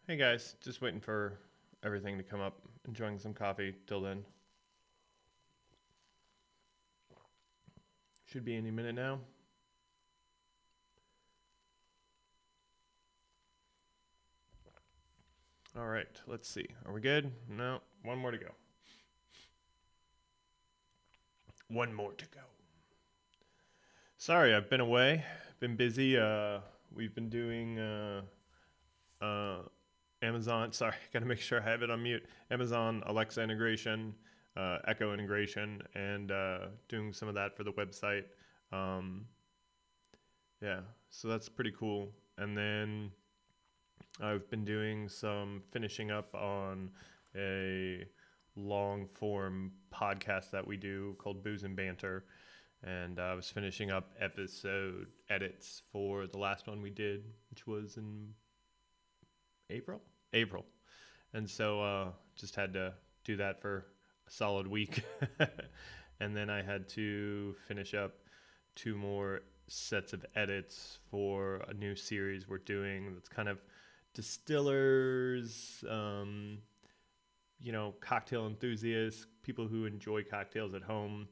Hey guys, just waiting for everything to come up. Enjoying some coffee till then. Should be any minute now. All right, let's see. Are we good? No, one more to go. One more to go. Sorry, I've been away. Been busy. We've been doing uh, Amazon. Sorry, gotta make sure I have it on mute. Amazon Alexa integration, Echo integration, and doing some of that for the website. Um, yeah, so that's pretty cool. And then I've been doing some finishing up on a long form podcast that we do called Booze and Banter. And I was finishing up episode edits for the last one we did, which was in April. April. And so just had to do that for a solid week. And then I had to finish up two more sets of edits for a new series we're doing that's kind of distillers, cocktail enthusiasts, people who enjoy cocktails at home,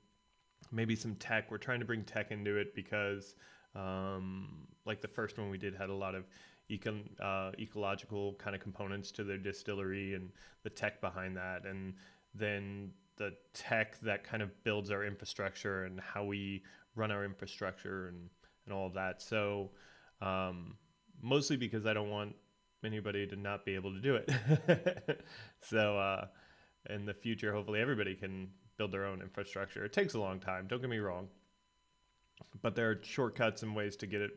maybe some tech. We're trying to bring tech into it because, like the first one we did had a lot of ecological kind of components to their distillery and the tech behind that. And then the tech that kind of builds our infrastructure and how we run our infrastructure and all of that. So, mostly because I don't want anybody to not be able to do it. So in the future, hopefully everybody can build their own infrastructure. It takes a long time, don't get me wrong, but there are shortcuts and ways to get it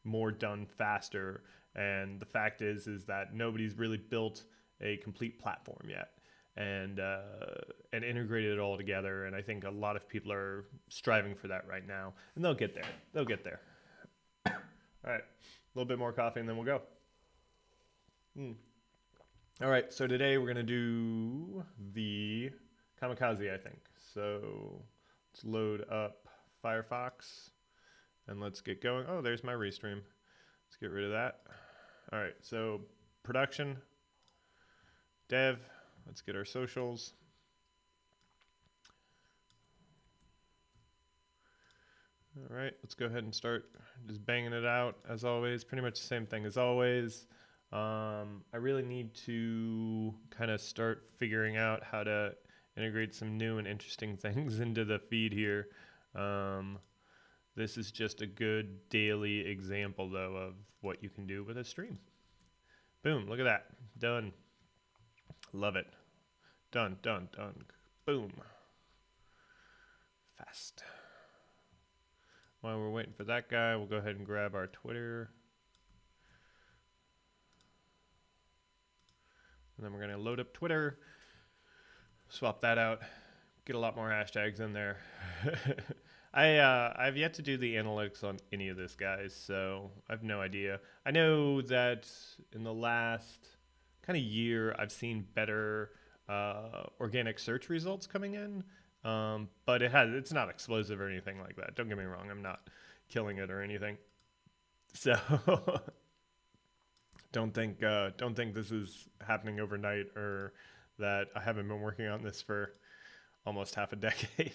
more done faster. And the fact is that nobody's really built a complete platform yet and integrated it all together. And I think a lot of people are striving for that right now, and they'll get there. They'll get there. All right, a little bit more coffee and then we'll go. All right, so today we're gonna do the kamikaze, I think. So let's load up Firefox and let's get going. Oh, there's my restream. Let's get rid of that. All right, so production, dev, let's get our socials. All right, let's go ahead and start just banging it out as always. Pretty much the same thing as always. I really need to kind of start figuring out how to integrate some new and interesting things into the feed here. This is just a good daily example, though, of what you can do with a stream. Boom, look at that. Done. Love it. Done, done, done. Boom. Fast. While we're waiting for that guy, we'll go ahead and grab our Twitter. And then we're going to load up Twitter, swap that out, get a lot more hashtags in there. I've yet to do the analytics on any of this, guys, so I have no idea. I know that in the last kind of year, I've seen better organic search results coming in, but it's not explosive or anything like that. Don't get me wrong, I'm not killing it or anything. So don't think this is happening overnight or that I haven't been working on this for almost half a decade.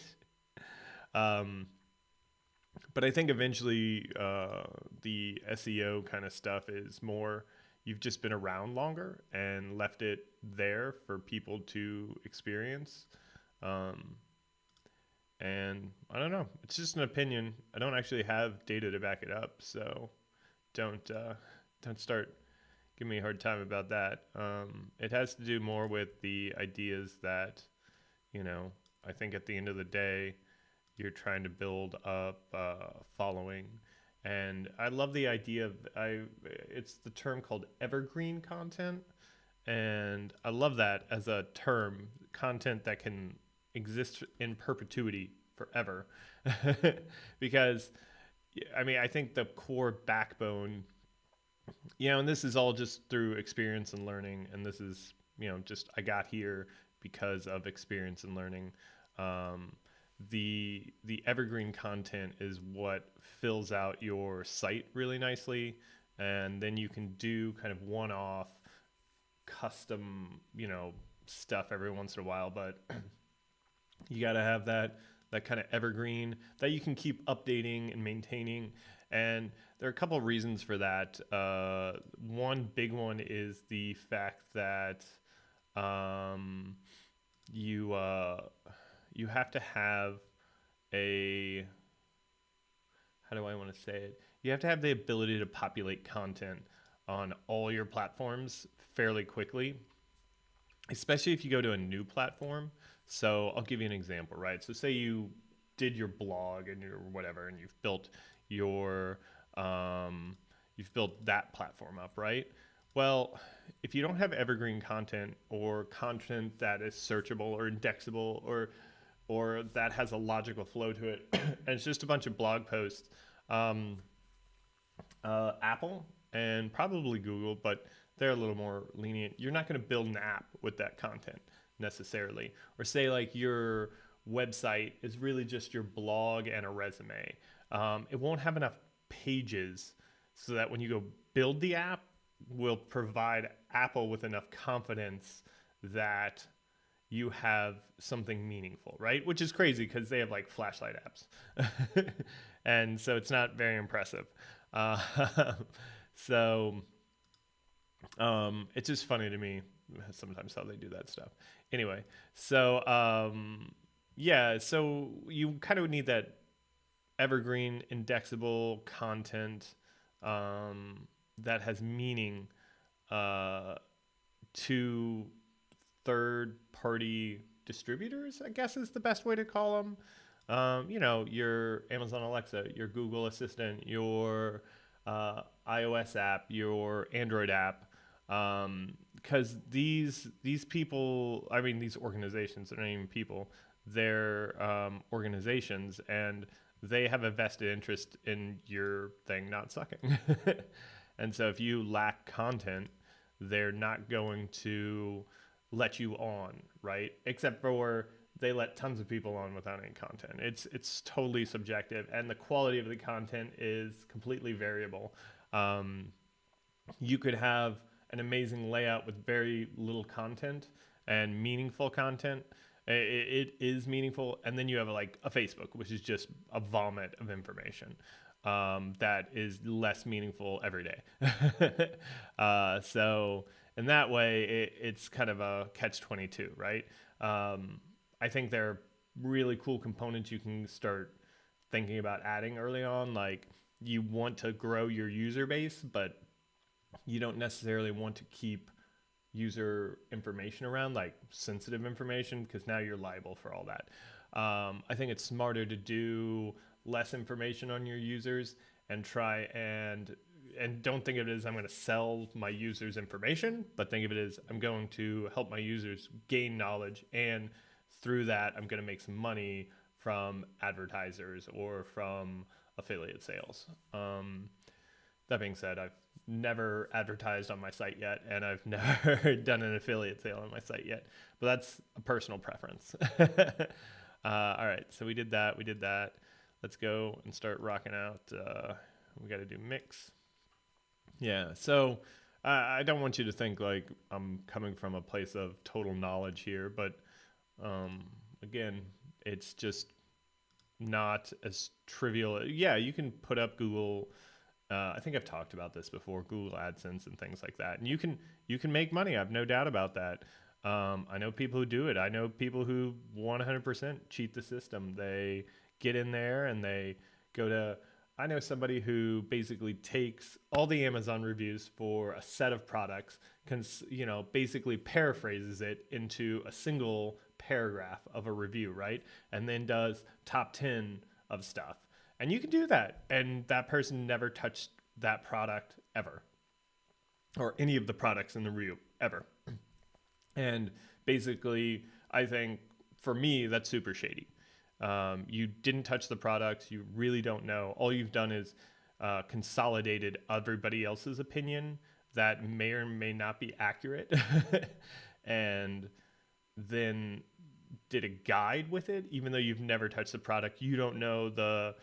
But I think eventually the SEO kind of stuff is more you've just been around longer and left it there for people to experience. And I don't know. It's just an opinion. I don't actually have data to back it up, so don't start giving me a hard time about that. It has to do more with the ideas that, I think at the end of the day, you're trying to build up following. And I love the idea of, it's the term called evergreen content. And I love that as a term, content that can exist in perpetuity forever. Because, I think the core backbone, and this is all just through experience and learning. And this is, just I got here because of experience and learning. The evergreen content is what fills out your site really nicely, and then you can do kind of one-off custom, stuff every once in a while, but you got to have that kind of evergreen that you can keep updating and maintaining. And there are a couple of reasons for that. One big one is the fact that you you have to have a, how do I want to say it? You have to have the ability to populate content on all your platforms fairly quickly, especially if you go to a new platform. So I'll give you an example, right? So say you did your blog and your whatever, and your you've built that platform up, right? Well, if you don't have evergreen content or content that is searchable or indexable or that has a logical flow to it, and it's just a bunch of blog posts, Apple and probably Google, but they're a little more lenient. You're not going to build an app with that content necessarily. Or say like your website is really just your blog and a resume. It won't have enough pages so that when you go build the app, will provide Apple with enough confidence that you have something meaningful, right? Which is crazy because they have like flashlight apps. And so it's not very impressive. So it's just funny to me sometimes how they do that stuff. Anyway, so yeah, so you kind of need that evergreen indexable content that has meaning to third-party distributors, I guess is the best way to call them. Your Amazon Alexa, your Google Assistant, your iOS app, your Android app, because these people, I mean, these organizations, they're not even people, they're organizations, and they have a vested interest in your thing not sucking. And so if you lack content, they're not going to let you on, right? Except for they let tons of people on without any content. It's totally subjective, and the quality of the content is completely variable. You could have an amazing layout with very little content and meaningful content. It is meaningful, and then you have like a Facebook, which is just a vomit of information that is less meaningful every day. So in that way, it's kind of a catch-22, right? I think there are really cool components you can start thinking about adding early on. Like you want to grow your user base, but you don't necessarily want to keep user information around, like sensitive information, because now you're liable for all that. I think it's smarter to do less information on your users and try and don't think of it as I'm going to sell my users information, but think of it as I'm going to help my users gain knowledge, and through that I'm going to make some money from advertisers or from affiliate sales. That being said, I've never advertised on my site yet, and I've never done an affiliate sale on my site yet, but that's a personal preference. All right, so we did that. Let's go and start rocking out. We got to do mix. Yeah, so I don't want you to think like I'm coming from a place of total knowledge here, but again, it's just not as trivial. Yeah, you can put up Google. I think I've talked about this before, Google AdSense and things like that. And you can make money. I have no doubt about that. I know people who do it. I know people who 100% cheat the system. They get in there and they go to, I know somebody who basically takes all the Amazon reviews for a set of products, basically paraphrases it into a single paragraph of a review, right? And then does top 10 of stuff. And you can do that, and that person never touched that product ever, or any of the products in the review ever. And basically, I think for me, that's super shady. You didn't touch the product. You really don't know. All you've done is consolidated everybody else's opinion that may or may not be accurate, and then did a guide with it, even though you've never touched the product. You don't know the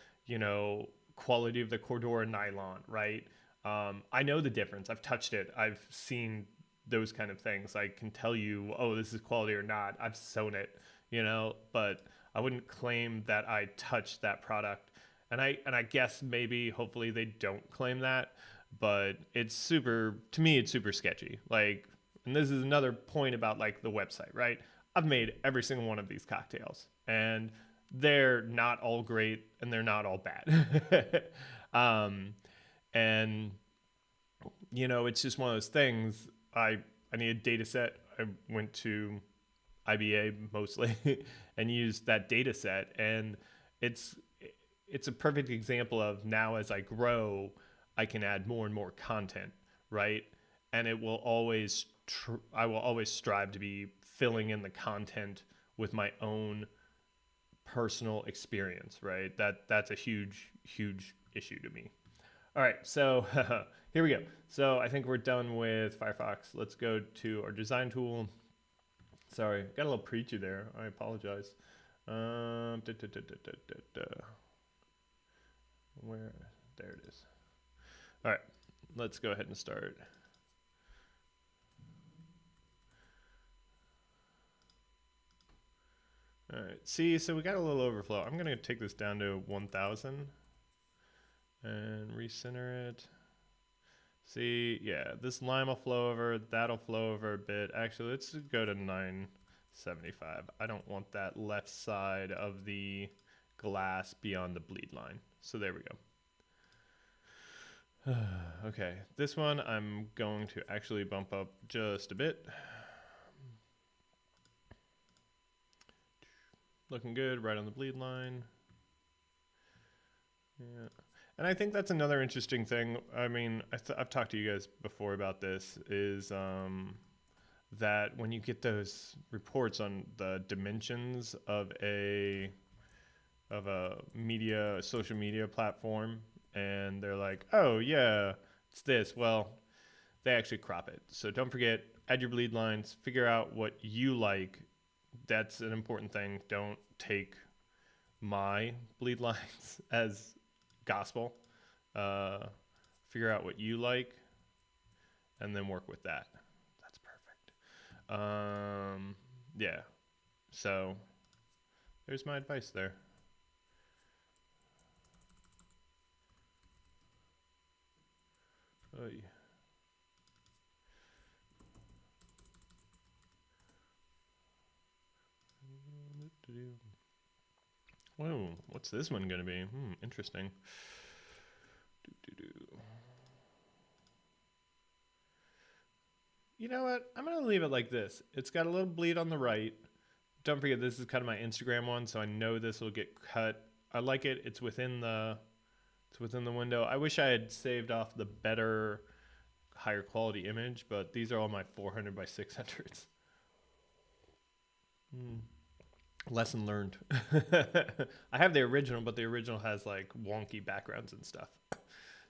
quality of the Cordura nylon, right? I know the difference. I've touched it. I've seen those kind of things. I can tell you, oh, this is quality or not. I've sewn it, but I wouldn't claim that I touched that product. And I guess maybe hopefully they don't claim that, but to me it's super sketchy. Like, and this is another point about like the website, right? I've made every single one of these cocktails, and they're not all great and they're not all bad. And it's just one of those things. I need a data set. I went to IBA mostly and used that data set, and it's it's a perfect example of now as I grow, I can add more and more content, right? And it will always I will always strive to be filling in the content with my own personal experience, right? That's a huge issue to me. All right, so here we go. So I think we're done with Firefox. Let's go to our design tool. Sorry, got a little preachy there. I apologize. Where? There it is. All right, let's go ahead and start. All right, see, so we got a little overflow. I'm gonna take this down to 1000 and recenter it. See, yeah, this line will flow over, that'll flow over a bit. Actually, let's go to 975. I don't want that left side of the glass beyond the bleed line. So there we go. Okay, this one I'm going to actually bump up just a bit. Looking good, right on the bleed line. Yeah. And I think that's another interesting thing. I mean, I've talked to you guys before about this, is that when you get those reports on the dimensions of a social media platform, and they're like, oh yeah, it's this. Well, they actually crop it. So don't forget, add your bleed lines, figure out what you like. That's an important thing. Don't take my bleed lines as gospel. Figure out what you like and then work with that. That's perfect. Yeah, so there's my advice there. Oh, yeah. Whoa, what's this one gonna be? Interesting. You know what? I'm gonna leave it like this. It's got a little bleed on the right. Don't forget, this is kind of my Instagram one, so I know this will get cut. I like it. It's within the window. I wish I had saved off the better, higher quality image, but these are all my 400 by 600s. Lesson learned. I have the original, but the original has like wonky backgrounds and stuff.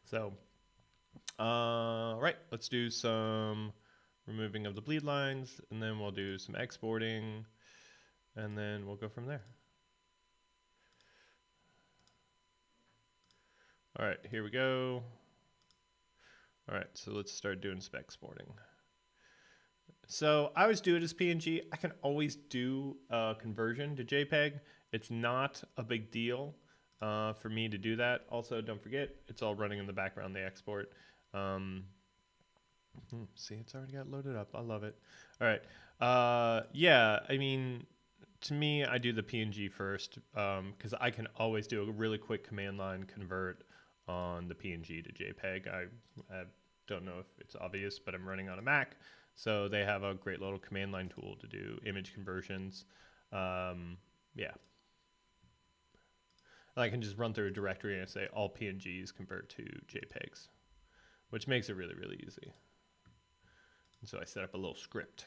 So, right, let's do some removing of the bleed lines, and then we'll do some exporting, and then we'll go from there. All right, here we go. All right, so let's start doing some exporting. So I always do it as PNG. I can always do a conversion to JPEG. It's not a big deal for me to do that. Also, don't forget, it's all running in the background, the export. See, it's already got loaded up. I love it. All right. Yeah, I mean, to me, I do the PNG first because I can always do a really quick command line convert on the PNG to JPEG. I don't know if it's obvious, but I'm running on a Mac. So they have a great little command line tool to do image conversions. Yeah. I can just run through a directory and say all PNGs convert to JPEGs, which makes it really, really easy. And so I set up a little script,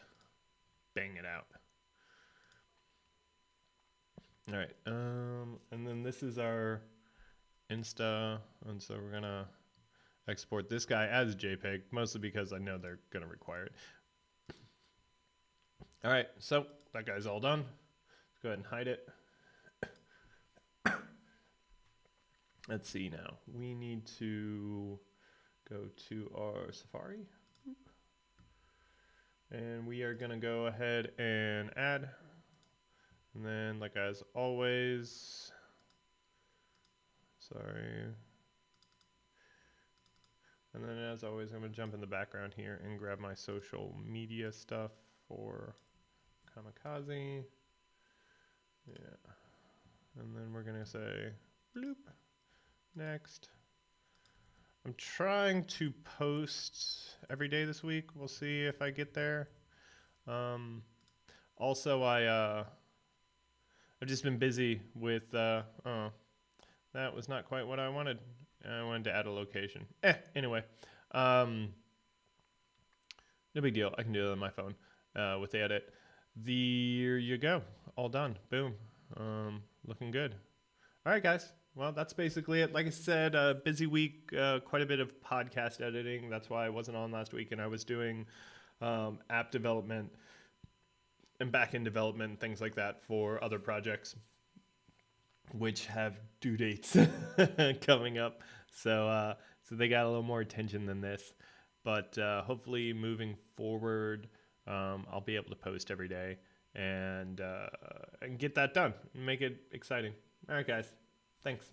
bang it out. All right, and then this is our Insta, and so we're gonna export this guy as JPEG, mostly because I know they're gonna require it. All right, so that guy's all done. Let's go ahead and hide it. Let's see now. We need to go to our Safari. And we are going to go ahead and add. And then, like as always, sorry. And then as always, I'm going to jump in the background here and grab my social media stuff for Kamikaze. Yeah. And then we're going to say bloop, next. I'm trying to post every day this week. We'll see if I get there. Also, I've just been busy with, oh, that was not quite what I wanted. I wanted to add a location. Anyway, no big deal. I can do it on my phone with the edit. There you go. All done. Boom. Looking good. All right, guys. Well, that's basically it. Like I said, busy week, quite a bit of podcast editing. That's why I wasn't on last week, and I was doing app development and back-end development and things like that for other projects, which have due dates coming up. So they got a little more attention than this. But hopefully moving forward, I'll be able to post every day and get that done and make it exciting. All right, guys. Thanks.